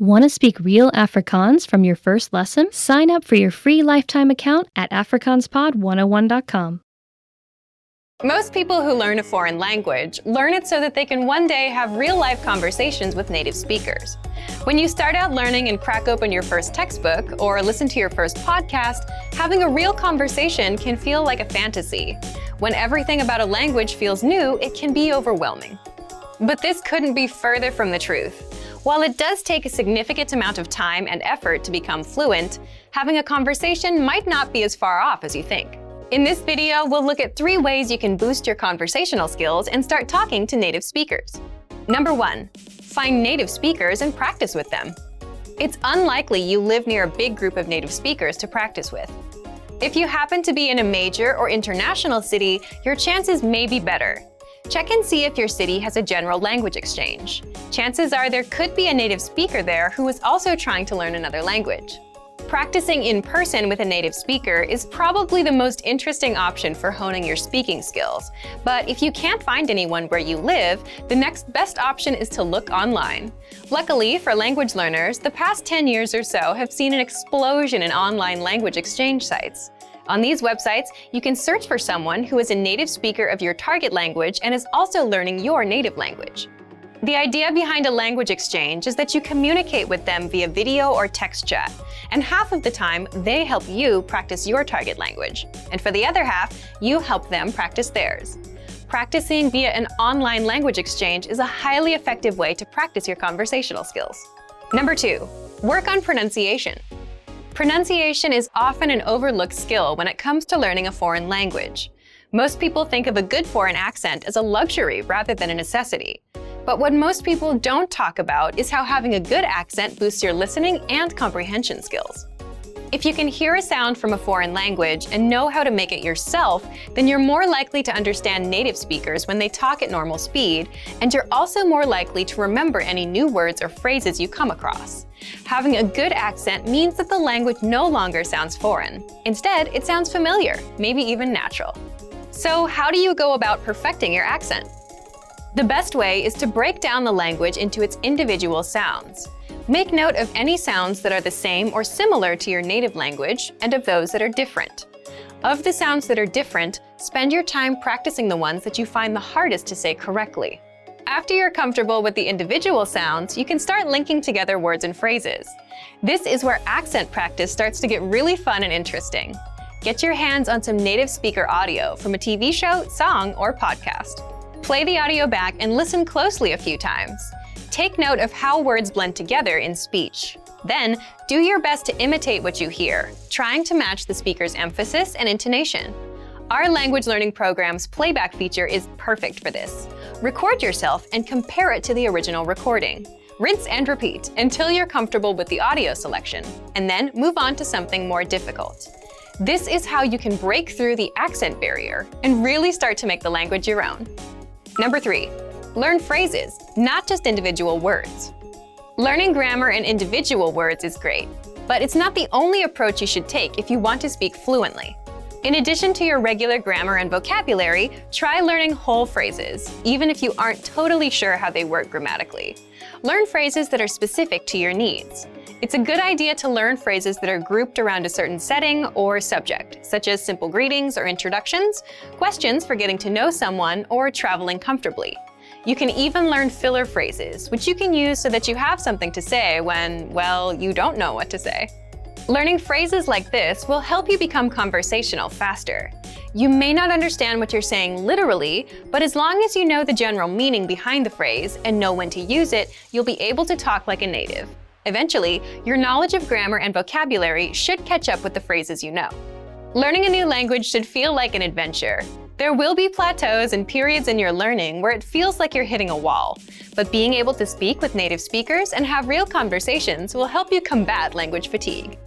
Want to speak real Afrikaans from your first lesson? Sign up for your free lifetime account at afrikaanspod101.com. Most people who learn a foreign language learn it so that they can one day have real-life conversations with native speakers. When you start out learning and crack open your first textbook or listen to your first podcast, having a real conversation can feel like a fantasy. When everything about a language feels new, it can be overwhelming. But this couldn't be further from the truth. While it does take a significant amount of time and effort to become fluent, having a conversation might not be as far off as you think. In this video, we'll look at 3 ways you can boost your conversational skills and start talking to native speakers. Number 1, find native speakers and practice with them. It's unlikely you live near a big group of native speakers to practice with. If you happen to be in a major or international city, your chances may be better. Check and see if your city has a general language exchange. Chances are there could be a native speaker there who is also trying to learn another language. Practicing in person with a native speaker is probably the most interesting option for honing your speaking skills. But if you can't find anyone where you live, the next best option is to look online. Luckily for language learners, the past 10 years or so have seen an explosion in online language exchange sites. On these websites, you can search for someone who is a native speaker of your target language and is also learning your native language. The idea behind a language exchange is that you communicate with them via video or text chat, and half of the time, they help you practice your target language. And for the other half, you help them practice theirs. Practicing via an online language exchange is a highly effective way to practice your conversational skills. Number 2, work on pronunciation. Pronunciation is often an overlooked skill when it comes to learning a foreign language. Most people think of a good foreign accent as a luxury rather than a necessity. But what most people don't talk about is how having a good accent boosts your listening and comprehension skills. If you can hear a sound from a foreign language and know how to make it yourself, then you're more likely to understand native speakers when they talk at normal speed, and you're also more likely to remember any new words or phrases you come across. Having a good accent means that the language no longer sounds foreign. Instead, it sounds familiar, maybe even natural. So how do you go about perfecting your accent? The best way is to break down the language into its individual sounds. Make note of any sounds that are the same or similar to your native language and of those that are different. Of the sounds that are different, spend your time practicing the ones that you find the hardest to say correctly. After you're comfortable with the individual sounds, you can start linking together words and phrases. This is where accent practice starts to get really fun and interesting. Get your hands on some native speaker audio from a TV show, song, or podcast. Play the audio back and listen closely a few times. Take note of how words blend together in speech. Then, do your best to imitate what you hear, trying to match the speaker's emphasis and intonation. Our language learning program's playback feature is perfect for this. Record yourself and compare it to the original recording. Rinse and repeat until you're comfortable with the audio selection, and then move on to something more difficult. This is how you can break through the accent barrier and really start to make the language your own. Number 3, learn phrases, not just individual words. Learning grammar and individual words is great, but it's not the only approach you should take if you want to speak fluently. In addition to your regular grammar and vocabulary, try learning whole phrases, even if you aren't totally sure how they work grammatically. Learn phrases that are specific to your needs. It's a good idea to learn phrases that are grouped around a certain setting or subject, such as simple greetings or introductions, questions for getting to know someone, or traveling comfortably. You can even learn filler phrases, which you can use so that you have something to say when, well, you don't know what to say. Learning phrases like this will help you become conversational faster. You may not understand what you're saying literally, but as long as you know the general meaning behind the phrase and know when to use it, you'll be able to talk like a native. Eventually, your knowledge of grammar and vocabulary should catch up with the phrases you know. Learning a new language should feel like an adventure. There will be plateaus and periods in your learning where it feels like you're hitting a wall, but being able to speak with native speakers and have real conversations will help you combat language fatigue.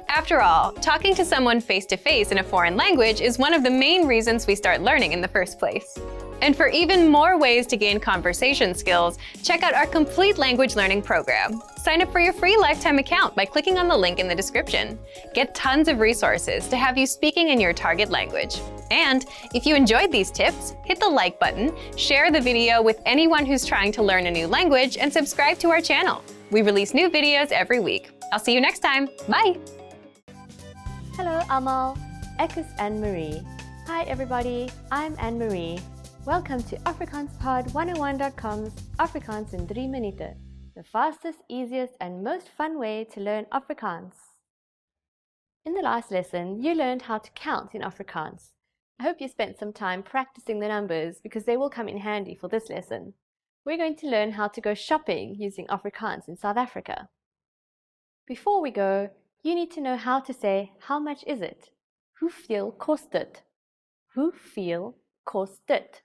After all, talking to someone face-to-face in a foreign language is one of the main reasons we start learning in the first place. And for even more ways to gain conversation skills, check out our complete language learning program. Sign up for your free lifetime account by clicking on the link in the description. Get tons of resources to have you speaking in your target language. And if you enjoyed these tips, hit the like button, share the video with anyone who's trying to learn a new language, and subscribe to our channel. We release new videos every week. I'll see you next time. Bye! Hallo almal, ek is Anne-Marie. Hi everybody, I'm Anne-Marie. Welcome to AfrikaansPod101.com's Afrikaans in 3 minuten, the fastest, easiest and most fun way to learn Afrikaans. In the last lesson, you learned how to count in Afrikaans. I hope you spent some time practicing the numbers because they will come in handy for this lesson. We're going to learn how to go shopping using Afrikaans in South Africa. Before we go, you need to know how to say, how much is it? Hoeveel kost dit? Hoeveel kost dit?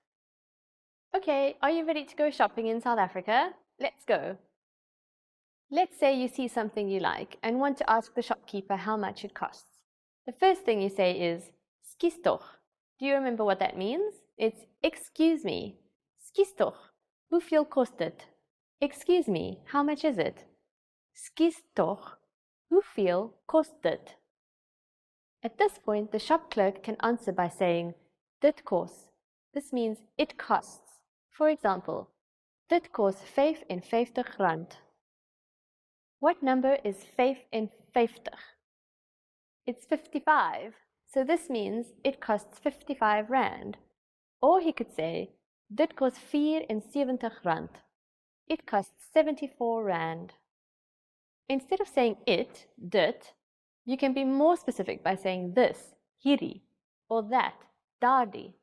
Okay, are you ready to go shopping in South Africa? Let's go. Let's say you see something you like and want to ask the shopkeeper how much it costs. The first thing you say is, skus toch. Do you remember what that means? It's, excuse me. Skus toch. Hoeveel kost dit? Excuse me, how much is it? Skus toch. Hoeveel kost dit? At this point, the shop clerk can answer by saying, dit kos. This means it costs. For example, dit kos 55 rand. What number is 55? It's 55, so this means it costs 55 rand. Or he could say, dit kos 74 rand. It costs 74 rand. Instead of saying it, dit, you can be more specific by saying this, hierdie, or that, daardie.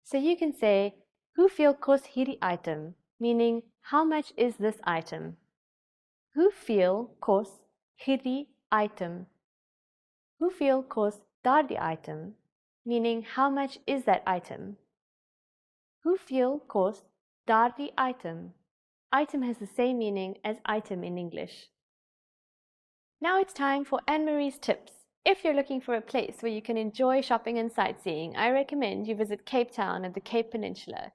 So you can say, hoeveel kos hierdie item, meaning how much is this item? Hoeveel kos hierdie item? Hoeveel kos daardie item, meaning how much is that item? Hoeveel kos daardie item? Item has the same meaning as item in English. Now it's time for Anne-Marie's tips. If you're looking for a place where you can enjoy shopping and sightseeing, I recommend you visit Cape Town and the Cape Peninsula.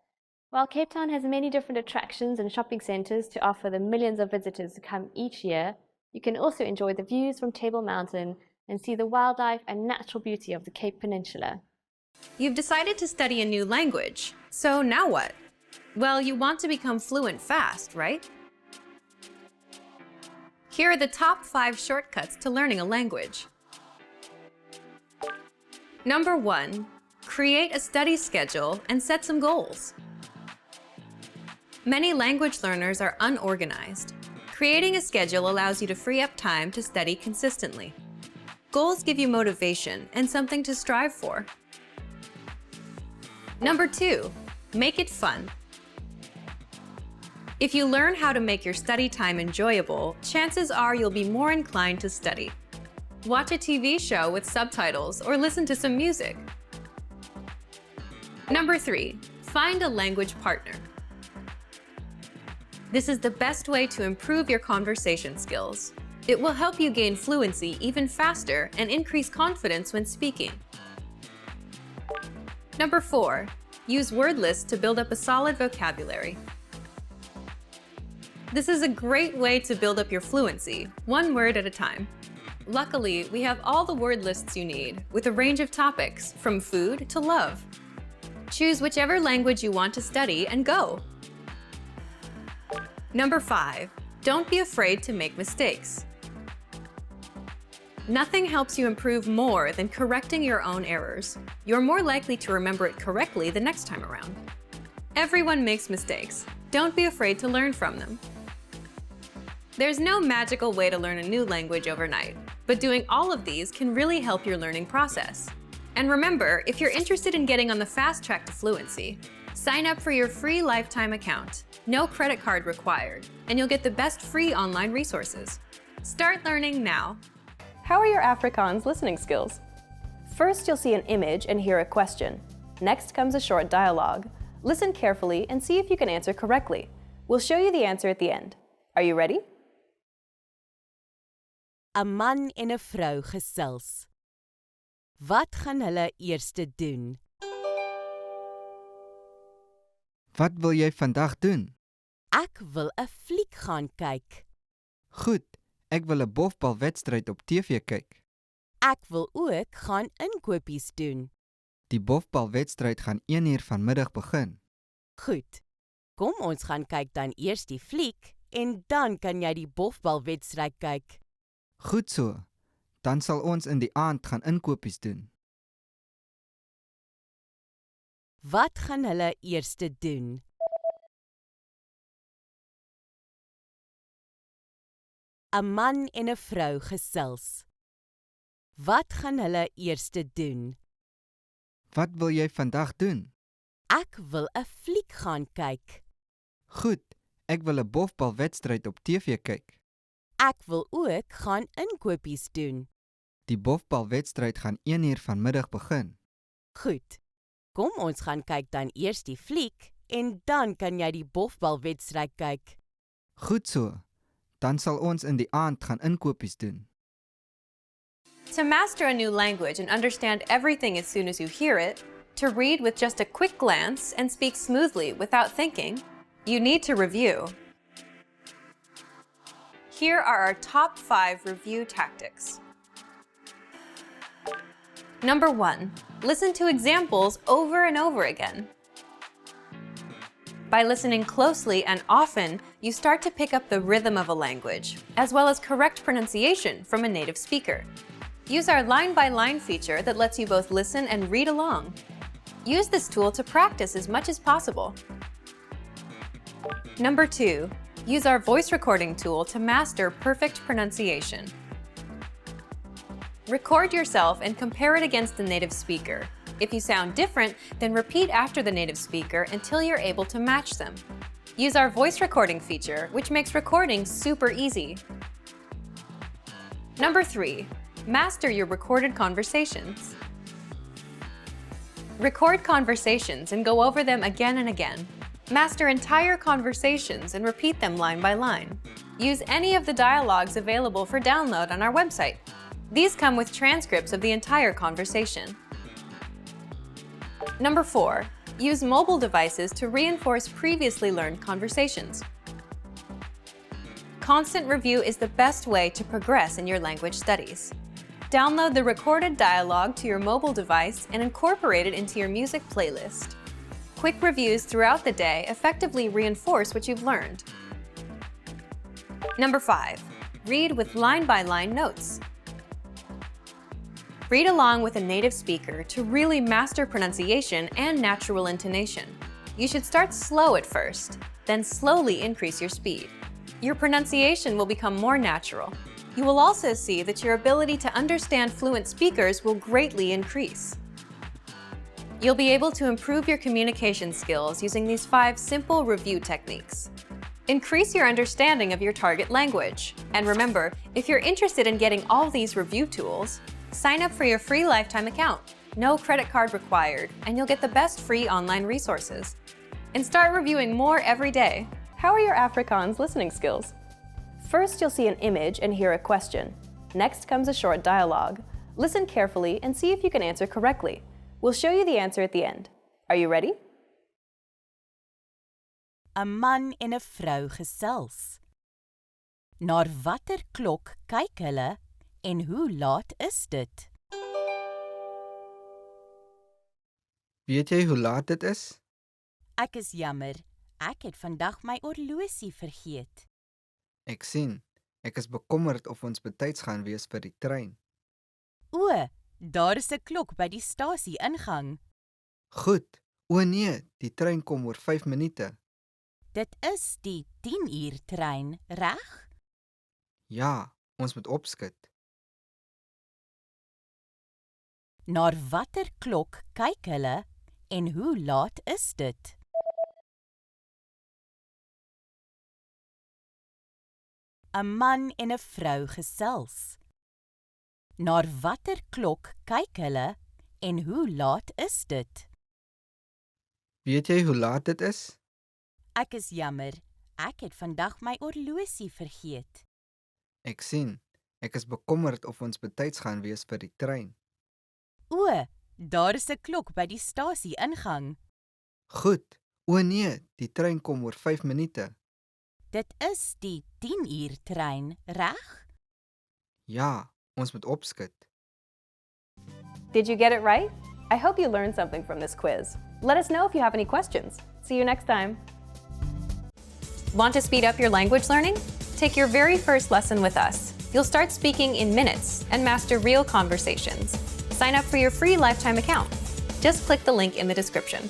While Cape Town has many different attractions and shopping centres to offer the millions of visitors who come each year, you can also enjoy the views from Table Mountain and see the wildlife and natural beauty of the Cape Peninsula. You've decided to study a new language. So now what? Well, you want to become fluent fast, right? Here are the top 5 shortcuts to learning a language. Number 1, create a study schedule and set some goals. Many language learners are unorganized. Creating a schedule allows you to free up time to study consistently. Goals give you motivation and something to strive for. Number 2, make it fun. If you learn how to make your study time enjoyable, chances are you'll be more inclined to study. Watch a TV show with subtitles or listen to some music. Number 3, find a language partner. This is the best way to improve your conversation skills. It will help you gain fluency even faster and increase confidence when speaking. Number 4, use word lists to build up a solid vocabulary. This is a great way to build up your fluency, one word at a time. Luckily, we have all the word lists you need, with a range of topics, from food to love. Choose whichever language you want to study and go. Number 5, don't be afraid to make mistakes. Nothing helps you improve more than correcting your own errors. You're more likely to remember it correctly the next time around. Everyone makes mistakes. Don't be afraid to learn from them. There's no magical way to learn a new language overnight, but doing all of these can really help your learning process. And remember, if you're interested in getting on the fast track to fluency, sign up for your free lifetime account. No credit card required, and you'll get the best free online resources. Start learning now. How are your Afrikaans listening skills? First, you'll see an image and hear a question. Next comes a short dialogue. Listen carefully and see if you can answer correctly. We'll show you the answer at the end. Are you ready? 'n man en 'n vrou gesels. Wat gaan hulle eerste doen? Wat wil jy vandag doen? Ek wil 'n fliek gaan kyk. Goed, ek wil 'n bofbalwedstryd op TV kyk. Ek wil ook gaan inkopies doen. Die bofbalwedstryd gaan 1 uur vanmiddag begin. Goed. Kom ons gaan kyk dan eers die fliek en dan kan jy die bofbalwedstryd kyk. Goed so. Dan sal ons in die aand gaan inkopies doen. Wat gaan hulle eers doen? Een man en een vrou gesels. Wat gaan hulle eers doen? Wat wil jy vandag doen? Ek wil 'n fliek gaan kyk. Goed, ek wil 'n bofbalwedstryd op TV kyk. Ek wil ook gaan inkopies doen. Die bofbalwedstryd gaan 1:00 vanmiddag begin. Goed, kom ons gaan kyk dan eers die fliek en dan kan jy die bofbalwedstryd kyk. Goed so. Dan sal ons in die aand gaan inkopies doen. To master a new language and understand everything as soon as you hear it, to read with just a quick glance and speak smoothly without thinking, you need to review. Here are our top 5 review tactics. Number 1, listen to examples over and over again. By listening closely and often, you start to pick up the rhythm of a language, as well as correct pronunciation from a native speaker. Use our line-by-line feature that lets you both listen and read along. Use this tool to practice as much as possible. Number 2, use our voice recording tool to master perfect pronunciation. Record yourself and compare it against the native speaker. If you sound different, then repeat after the native speaker until you're able to match them. Use our voice recording feature, which makes recording super easy. Number 3, master your recorded conversations. Record conversations and go over them again and again. Master entire conversations and repeat them line by line. Use any of the dialogues available for download on our website. These come with transcripts of the entire conversation. Number 4, use mobile devices to reinforce previously learned conversations. Constant review is the best way to progress in your language studies. Download the recorded dialogue to your mobile device and incorporate it into your music playlist. Quick reviews throughout the day effectively reinforce what you've learned. Number 5, read with line-by-line notes. Read along with a native speaker to really master pronunciation and natural intonation. You should start slow at first, then slowly increase your speed. Your pronunciation will become more natural. You will also see that your ability to understand fluent speakers will greatly increase. You'll be able to improve your communication skills using these 5 simple review techniques. Increase your understanding of your target language. And remember, if you're interested in getting all these review tools, sign up for your free lifetime account. No credit card required, and you'll get the best free online resources. And start reviewing more every day. How are your Afrikaans listening skills? First, you'll see an image and hear a question. Next comes a short dialogue. Listen carefully and see if you can answer correctly. We'll show you the answer at the end. Are you ready? 'n man en 'n vrou gesels. Naar watter klok kyk hulle en hoe laat is dit? Weet jy hoe laat dit is? Ek is jammer, ek het vandag my horlosie vergeet. Ek sien. Ek is bekommerd of ons betyds gaan wees vir die trein. O, daar is 'n klok by die stasie ingang. Goed. O nee, die trein kom oor 5 minute. Dit is die 10-uur trein, reg? Ja, ons moet opskit. Naar watter klok kyk hulle en hoe laat is dit? 'n man en 'n vrou gesels. Naar watter klok kyk hulle en hoe laat is dit? Weet jy hoe laat dit is? Ek is jammer, ek het vandag my horlosie vergeet. Ek sien. Ek is bekommerd of ons betyds gaan wees vir die trein. O, daar is 'n klok by die stasie ingang. Goed. O nee, die trein kom oor 5 minute. Dit is die 10-uur trein, reg? Ja, ons moet opskit. Did you get it right? I hope you learned something from this quiz. Let us know if you have any questions. See you next time. Want to speed up your language learning? Take your very first lesson with us. You'll start speaking in minutes and master real conversations. Sign up for your free lifetime account. Just click the link in the description.